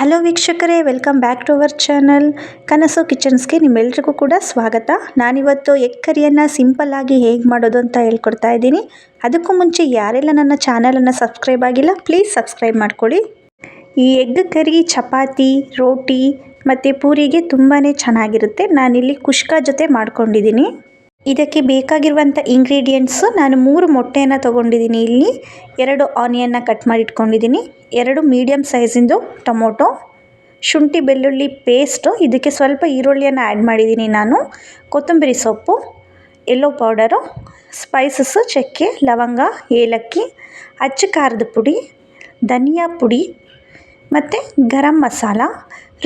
Hello ವೀಕ್ಷಕರೇ, welcome back to our channel Kanasu ಕಿಚನ್ಸ್ಗೆ ನಿಮ್ಮೆಲ್ರಿಗೂ ಕೂಡ ಸ್ವಾಗತ. ನಾನಿವತ್ತು ಎಗ್ ಕರಿಯನ್ನು ಸಿಂಪಲ್ಲಾಗಿ ಹೇಗೆ ಮಾಡೋದು ಅಂತ ಹೇಳ್ಕೊಡ್ತಾ ಇದ್ದೀನಿ. ಅದಕ್ಕೂ ಮುಂಚೆ ಯಾರೆಲ್ಲ ನನ್ನ ಚಾನಲನ್ನು ಸಬ್ಸ್ಕ್ರೈಬ್ ಆಗಿಲ್ಲ ಪ್ಲೀಸ್ ಸಬ್ಸ್ಕ್ರೈಬ್ ಮಾಡ್ಕೊಳ್ಳಿ. ಈ ಎಗ್ ಕರಿ ಚಪಾತಿ, ರೋಟಿ ಮತ್ತು ಪೂರಿಗೆ ತುಂಬಾ ಚೆನ್ನಾಗಿರುತ್ತೆ. ನಾನಿಲ್ಲಿ ಕುಷ್ಕ ಜೊತೆ ಮಾಡ್ಕೊಂಡಿದ್ದೀನಿ. ಇದಕ್ಕೆ ಬೇಕಾಗಿರುವಂಥ ಇಂಗ್ರೀಡಿಯೆಂಟ್ಸು, ನಾನು 3 ಮೊಟ್ಟೆಯನ್ನು ತೊಗೊಂಡಿದ್ದೀನಿ. ಇಲ್ಲಿ 2 ಆನಿಯನ್ನ ಕಟ್ ಮಾಡಿ ಇಟ್ಕೊಂಡಿದ್ದೀನಿ, 2 ಮೀಡಿಯಮ್ ಸೈಜಿಂದು ಟೊಮೊಟೊ, ಶುಂಠಿ ಬೆಳ್ಳುಳ್ಳಿ ಪೇಸ್ಟು, ಇದಕ್ಕೆ ಸ್ವಲ್ಪ ಈರುಳ್ಳಿಯನ್ನು ಆ್ಯಡ್ ಮಾಡಿದ್ದೀನಿ ನಾನು, ಕೊತ್ತಂಬರಿ ಸೊಪ್ಪು, ಯೆಲ್ಲೋ ಪೌಡರು, ಸ್ಪೈಸಸ್ಸು ಚಕ್ಕೆ, ಲವಂಗ, ಏಲಕ್ಕಿ, ಅಚ್ಚ ಖಾರದ ಪುಡಿ, ಧನಿಯಾ ಪುಡಿ ಮತ್ತು ಗರಂ ಮಸಾಲ,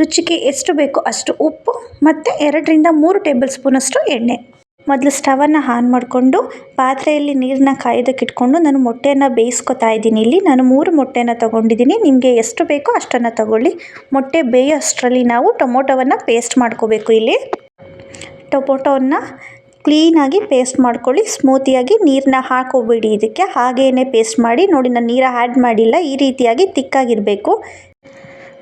ರುಚಿಗೆ ಎಷ್ಟು ಬೇಕೋ ಅಷ್ಟು ಉಪ್ಪು ಮತ್ತು 2ರಿಂದ 3 ಟೇಬಲ್ ಸ್ಪೂನಷ್ಟು ಎಣ್ಣೆ. ಮೊದಲು ಸ್ಟವನ್ನು ಆನ್ ಮಾಡಿಕೊಂಡು ಪಾತ್ರೆಯಲ್ಲಿ ನೀರನ್ನ ಕಾಯೋದಕ್ಕೆ ಇಟ್ಕೊಂಡು ನಾನು ಮೊಟ್ಟೆಯನ್ನು ಬೇಯಿಸ್ಕೊತಾ ಇದ್ದೀನಿ. ಇಲ್ಲಿ ನಾನು 3 ಮೊಟ್ಟೆಯನ್ನು ತೊಗೊಂಡಿದ್ದೀನಿ. ನಿಮಗೆ ಎಷ್ಟು ಬೇಕೋ ಅಷ್ಟನ್ನು ತೊಗೊಳ್ಳಿ. ಮೊಟ್ಟೆ ಬೇಯೋ ಅಷ್ಟರಲ್ಲಿ ನಾವು ಟೊಮೊಟೊವನ್ನು ಪೇಸ್ಟ್ ಮಾಡ್ಕೋಬೇಕು. ಇಲ್ಲಿ ಟೊಮೊಟೊವನ್ನು ಕ್ಲೀನಾಗಿ ಪೇಸ್ಟ್ ಮಾಡ್ಕೊಳ್ಳಿ. ಸ್ಮೂತಿಯಾಗಿ ನೀರನ್ನ ಹಾಕೋಬೇಡಿ ಇದಕ್ಕೆ, ಹಾಗೇ ಪೇಸ್ಟ್ ಮಾಡಿ. ನೋಡಿ, ನಾನು ನೀರು ಆ್ಯಡ್ ಮಾಡಿಲ್ಲ. ಈ ರೀತಿಯಾಗಿ ತಿಕ್ಕಾಗಿರಬೇಕು.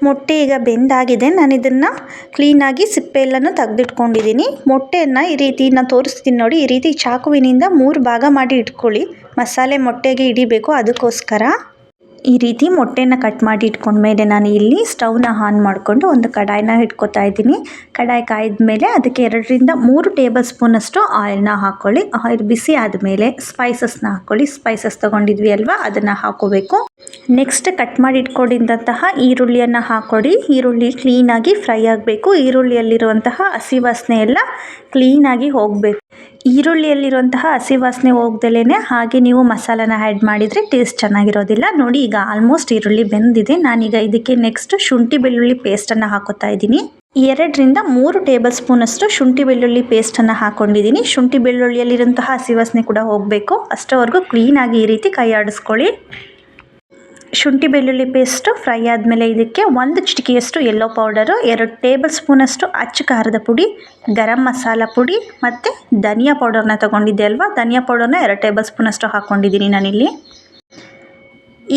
ಮೊಟ್ಟೆ ಈಗ ಬೆಂದಾಗಿದೆ. ನಾನು ಇದನ್ನು ಕ್ಲೀನಾಗಿ ಸಿಪ್ಪೆಲ್ಲನೂ ತೆಗೆದಿಟ್ಕೊಂಡಿದ್ದೀನಿ. ಮೊಟ್ಟೆಯನ್ನು ಈ ರೀತಿ ನಾನು ತೋರಿಸ್ತೀನಿ ನೋಡಿ, ಈ ರೀತಿ ಚಾಕುವಿನಿಂದ 3 ಭಾಗ ಮಾಡಿ ಇಟ್ಕೊಳ್ಳಿ. ಮಸಾಲೆ ಮೊಟ್ಟೆಗೆ ಹಿಡಿಬೇಕು, ಅದಕ್ಕೋಸ್ಕರ ಈ ರೀತಿ ಮೊಟ್ಟೆನ ಕಟ್ ಮಾಡಿ ಇಟ್ಕೊಂಡ್ಮೇಲೆ ನಾನು ಇಲ್ಲಿ ಸ್ಟವ್ನ ಆನ್ ಮಾಡಿಕೊಂಡು ಒಂದು ಕಡಾಯಿನ ಇಟ್ಕೊತಾ ಇದ್ದೀನಿ. ಕಡಾಯಿ ಕಾಯ್ದ ಮೇಲೆ ಅದಕ್ಕೆ 2ರಿಂದ 3 ಟೇಬಲ್ ಸ್ಪೂನಷ್ಟು ಆಯಿಲ್ನ ಹಾಕ್ಕೊಳ್ಳಿ. ಆಯಿಲ್ ಬಿಸಿ ಆದಮೇಲೆ ಸ್ಪೈಸಸ್ನ ಹಾಕ್ಕೊಳ್ಳಿ. ಸ್ಪೈಸಸ್ ತೊಗೊಂಡಿದ್ವಿ ಅಲ್ವಾ, ಅದನ್ನು ಹಾಕೋಬೇಕು. ನೆಕ್ಸ್ಟ್ ಕಟ್ ಮಾಡಿ ಇಟ್ಕೊಂಡಿದ್ದಂತಹ ಈರುಳ್ಳಿಯನ್ನು ಹಾಕ್ಕೊಡಿ. ಈರುಳ್ಳಿ ಕ್ಲೀನಾಗಿ ಫ್ರೈ ಆಗಬೇಕು. ಈರುಳ್ಳಿಯಲ್ಲಿರುವಂತಹ ಹಸಿ ವಾಸನೆ ಎಲ್ಲ ಕ್ಲೀನಾಗಿ ಹೋಗಬೇಕು. ಈರುಳ್ಳಿಯಲ್ಲಿರುವಂತಹ ಹಸಿ ವಾಸನೆ ಹೋಗ್ದಲೇ ಹಾಗೆ ನೀವು ಮಸಾಲಾನ ಆ್ಯಡ್ ಮಾಡಿದರೆ ಟೇಸ್ಟ್ ಚೆನ್ನಾಗಿರೋದಿಲ್ಲ. ನೋಡಿ, ಈಗ ಆಲ್ಮೋಸ್ಟ್ ಈರುಳ್ಳಿ ಬೆಂದಿದೆ. ನಾನೀಗ ಇದಕ್ಕೆ ನೆಕ್ಸ್ಟ್ ಶುಂಠಿ ಬೆಳ್ಳುಳ್ಳಿ ಪೇಸ್ಟನ್ನು ಹಾಕೋತಾ ಇದ್ದೀನಿ. 2ರಿಂದ 3 ಟೇಬಲ್ ಸ್ಪೂನಷ್ಟು ಶುಂಠಿ ಬೆಳ್ಳುಳ್ಳಿ ಪೇಸ್ಟನ್ನು ಹಾಕ್ಕೊಂಡಿದ್ದೀನಿ. ಶುಂಠಿ ಬೆಳ್ಳುಳ್ಳಿಯಲ್ಲಿರುವಂತಹ ಹಸಿ ವಾಸನೆ ಕೂಡ ಹೋಗಬೇಕು. ಅಷ್ಟರವರೆಗೂ ಕ್ಲೀನಾಗಿ ಈ ರೀತಿ ಕೈ ಆಡಿಸ್ಕೊಳ್ಳಿ. ಶುಂಠಿ ಬೆಳ್ಳುಳ್ಳಿ ಪೇಸ್ಟು ಫ್ರೈ ಆದಮೇಲೆ ಇದಕ್ಕೆ 1 ಚಿಟಿಕೆಯಷ್ಟು ಯೆಲ್ಲೋ ಪೌಡರು, 2 ಟೇಬಲ್ ಸ್ಪೂನಷ್ಟು ಅಚ್ಚ ಖಾರದ ಪುಡಿ, ಗರಂ ಮಸಾಲ ಪುಡಿ ಮತ್ತು ಧನಿಯಾ ಪೌಡರ್ನ ತೊಗೊಂಡಿದ್ದೆ ಅಲ್ವಾ, ಧನಿಯಾ ಪೌಡರ್ನ 2 ಟೇಬಲ್ ಸ್ಪೂನಷ್ಟು ಹಾಕ್ಕೊಂಡಿದ್ದೀನಿ ನಾನಿಲ್ಲಿ.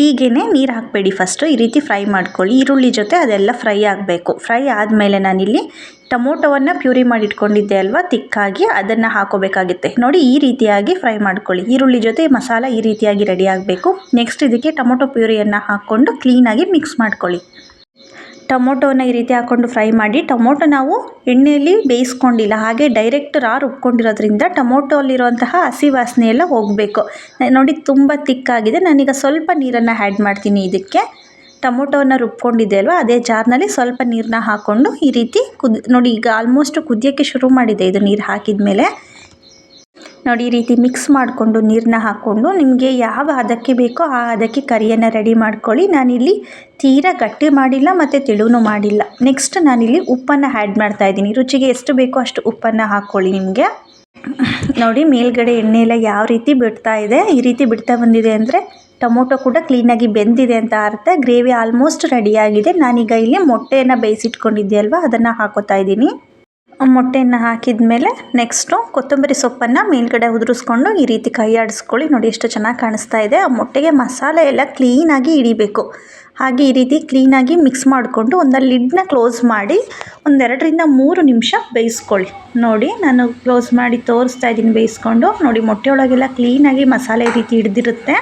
ಈಗೇ ನೀರು ಹಾಕಬೇಡಿ, ಫಸ್ಟು ಈ ರೀತಿ ಫ್ರೈ ಮಾಡ್ಕೊಳ್ಳಿ. ಈರುಳ್ಳಿ ಜೊತೆ ಅದೆಲ್ಲ ಫ್ರೈ ಆಗಬೇಕು. ಫ್ರೈ ಆದಮೇಲೆ ನಾನಿಲ್ಲಿ ಟೊಮೊಟೊವನ್ನು ಪ್ಯೂರಿ ಮಾಡಿ ಇಟ್ಕೊಂಡಿದ್ದೆ ಅಲ್ವಾ ತಿಕ್ಕಾಗಿ, ಅದನ್ನು ಹಾಕೋಬೇಕಾಗುತ್ತೆ. ನೋಡಿ, ಈ ರೀತಿಯಾಗಿ ಫ್ರೈ ಮಾಡ್ಕೊಳ್ಳಿ. ಈರುಳ್ಳಿ ಜೊತೆ ಮಸಾಲ ಈ ರೀತಿಯಾಗಿ ರೆಡಿ ಆಗಬೇಕು. ನೆಕ್ಸ್ಟ್ ಇದಕ್ಕೆ ಟೊಮೊಟೊ ಪ್ಯೂರಿಯನ್ನು ಹಾಕ್ಕೊಂಡು ಕ್ಲೀನಾಗಿ ಮಿಕ್ಸ್ ಮಾಡ್ಕೊಳ್ಳಿ. ಟೊಮೊಟೊನ ಈ ರೀತಿ ಹಾಕ್ಕೊಂಡು ಫ್ರೈ ಮಾಡಿ. ಟೊಮೊಟೊ ನಾವು ಎಣ್ಣೆಯಲ್ಲಿ ಬೇಯಿಸ್ಕೊಂಡಿಲ್ಲ, ಹಾಗೆ ಡೈರೆಕ್ಟ್ ರುಬ್ಕೊಂಡಿರೋದ್ರಿಂದ ಟೊಮೊಟೊ ಅಲ್ಲಿರುವಂತಹ ಹಸಿ ವಾಸನೆ ಎಲ್ಲ ಹೋಗಬೇಕು. ನೋಡಿ, ತುಂಬ ತಿಕ್ಕಾಗಿದೆ. ನಾನೀಗ ಸ್ವಲ್ಪ ನೀರನ್ನು ಆ್ಯಡ್ ಮಾಡ್ತೀನಿ ಇದಕ್ಕೆ. ಟೊಮೊಟೊವನ್ನು ರುಬ್ಕೊಂಡಿದ್ದೆ ಅಲ್ವಾ, ಅದೇ ಜಾರ್ನಲ್ಲಿ ಸ್ವಲ್ಪ ನೀರನ್ನ ಹಾಕ್ಕೊಂಡು ಈ ರೀತಿ ನೋಡಿ, ಈಗ ಆಲ್ಮೋಸ್ಟ್ ಕುದಿಯೋಕ್ಕೆ ಶುರು ಮಾಡಿದೆ ಇದು ನೀರು ಹಾಕಿದ ಮೇಲೆ. ನೋಡಿ, ಈ ರೀತಿ ಮಿಕ್ಸ್ ಮಾಡಿಕೊಂಡು ನೀರನ್ನ ಹಾಕ್ಕೊಂಡು ನಿಮಗೆ ಯಾವ ಹದಕ್ಕೆ ಬೇಕೋ ಆ ಹದಕ್ಕೆ ಕರಿಯನ್ನು ರೆಡಿ ಮಾಡ್ಕೊಳ್ಳಿ. ನಾನಿಲ್ಲಿ ತೀರಾ ಗಟ್ಟಿ ಮಾಡಿಲ್ಲ ಮತ್ತು ತೆಳುನೂ ಮಾಡಿಲ್ಲ. ನೆಕ್ಸ್ಟ್ ನಾನಿಲ್ಲಿ ಉಪ್ಪನ್ನು ಆ್ಯಡ್ ಮಾಡ್ತಾಯಿದ್ದೀನಿ. ರುಚಿಗೆ ಎಷ್ಟು ಬೇಕೋ ಅಷ್ಟು ಉಪ್ಪನ್ನು ಹಾಕ್ಕೊಳ್ಳಿ. ನಿಮಗೆ ನೋಡಿ, ಮೇಲ್ಗಡೆ ಎಣ್ಣೆ ಎಲ್ಲ ಯಾವ ರೀತಿ ಬಿಡ್ತಾ ಇದೆ, ಈ ರೀತಿ ಬಿಡ್ತಾ ಬಂದಿದೆ ಅಂದರೆ ಟೊಮೊಟೊ ಕೂಡ ಕ್ಲೀನಾಗಿ ಬೆಂದಿದೆ ಅಂತ ಅರ್ಥ. ಗ್ರೇವಿ ಆಲ್ಮೋಸ್ಟ್ ರೆಡಿಯಾಗಿದೆ. ನಾನೀಗ ಇಲ್ಲಿ ಮೊಟ್ಟೆಯನ್ನು ಬೇಯಿಸಿಟ್ಕೊಂಡಿದ್ದೆ ಅಲ್ವಾ, ಅದನ್ನು ಹಾಕೋತಾ ಇದ್ದೀನಿ. ಮೊಟ್ಟೆಯನ್ನು ಹಾಕಿದ ಮೇಲೆ ನೆಕ್ಸ್ಟು ಕೊತ್ತಂಬರಿ ಸೊಪ್ಪನ್ನು ಮೇಲ್ಗಡೆ ಉದುರಿಸ್ಕೊಂಡು ಈ ರೀತಿ ಕೈ ಆಡಿಸ್ಕೊಳ್ಳಿ. ನೋಡಿ, ಎಷ್ಟು ಚೆನ್ನಾಗಿ ಕಾಣಿಸ್ತಾ ಇದೆ. ಆ ಮೊಟ್ಟೆಗೆ ಮಸಾಲೆ ಎಲ್ಲ ಕ್ಲೀನಾಗಿ ಹಿಡಿಬೇಕು. ಹಾಗೆ ಈ ರೀತಿ ಕ್ಲೀನಾಗಿ ಮಿಕ್ಸ್ ಮಾಡಿಕೊಂಡು ಒಂದು ಲಿಡ್ನ ಕ್ಲೋಸ್ ಮಾಡಿ 2ರಿಂದ 3 ನಿಮಿಷ ಬೇಯಿಸ್ಕೊಳ್ಳಿ. ನೋಡಿ, ನಾನು ಕ್ಲೋಸ್ ಮಾಡಿ ತೋರಿಸ್ತಾ ಇದ್ದೀನಿ ಬೇಯಿಸ್ಕೊಂಡು. ನೋಡಿ, ಮೊಟ್ಟೆ ಒಳಗೆಲ್ಲ ಕ್ಲೀನಾಗಿ ಮಸಾಲೆ ರೀತಿ ಹಿಡಿದಿರುತ್ತೆ.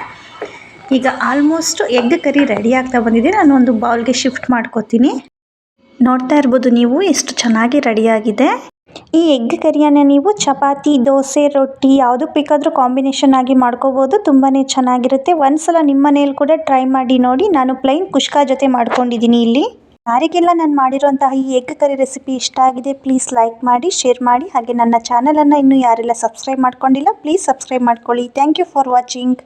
ಈಗ ಆಲ್ಮೋಸ್ಟ್ ಎಗ್ ಕರಿ ರೆಡಿ ಆಗ್ತಾ ಬಂದಿದೆ. ನಾನು ಒಂದು ಬೌಲ್ಗೆ ಶಿಫ್ಟ್ ಮಾಡ್ಕೋತೀನಿ. ನೋಡ್ತಾ ಇರ್ಬೋದು ನೀವು ಎಷ್ಟು ಚೆನ್ನಾಗಿ ರೆಡಿಯಾಗಿದೆ. ಈ ಎಗ್ ಕರಿಯನ್ನು ನೀವು ಚಪಾತಿ, ದೋಸೆ, ರೊಟ್ಟಿ ಯಾವುದಕ್ಕೆ ಬೇಕಾದರೂ ಕಾಂಬಿನೇಷನ್ ಆಗಿ ಮಾಡ್ಕೋಬೋದು. ತುಂಬಾ ಚೆನ್ನಾಗಿರುತ್ತೆ. ಒಂದ್ಸಲ ನಿಮ್ಮ ಮನೇಲಿ ಕೂಡ ಟ್ರೈ ಮಾಡಿ ನೋಡಿ. ನಾನು ಪ್ಲೈನ್ ಕುಷ್ಕ ಜೊತೆ ಮಾಡ್ಕೊಂಡಿದ್ದೀನಿ ಇಲ್ಲಿ. ಯಾರಿಗೆಲ್ಲ ನಾನು ಮಾಡಿರೋಂತಹ ಈ ಎಗ್ ಕರಿ ರೆಸಿಪಿ ಇಷ್ಟ ಆಗಿದೆ ಪ್ಲೀಸ್ ಲೈಕ್ ಮಾಡಿ, ಶೇರ್ ಮಾಡಿ. ಹಾಗೆ ನನ್ನ ಚಾನಲನ್ನು ಇನ್ನೂ ಯಾರೆಲ್ಲ ಸಬ್ಸ್ಕ್ರೈಬ್ ಮಾಡ್ಕೊಂಡಿಲ್ಲ ಪ್ಲೀಸ್ ಸಬ್ಸ್ಕ್ರೈಬ್ ಮಾಡ್ಕೊಳ್ಳಿ. Thank you for watching.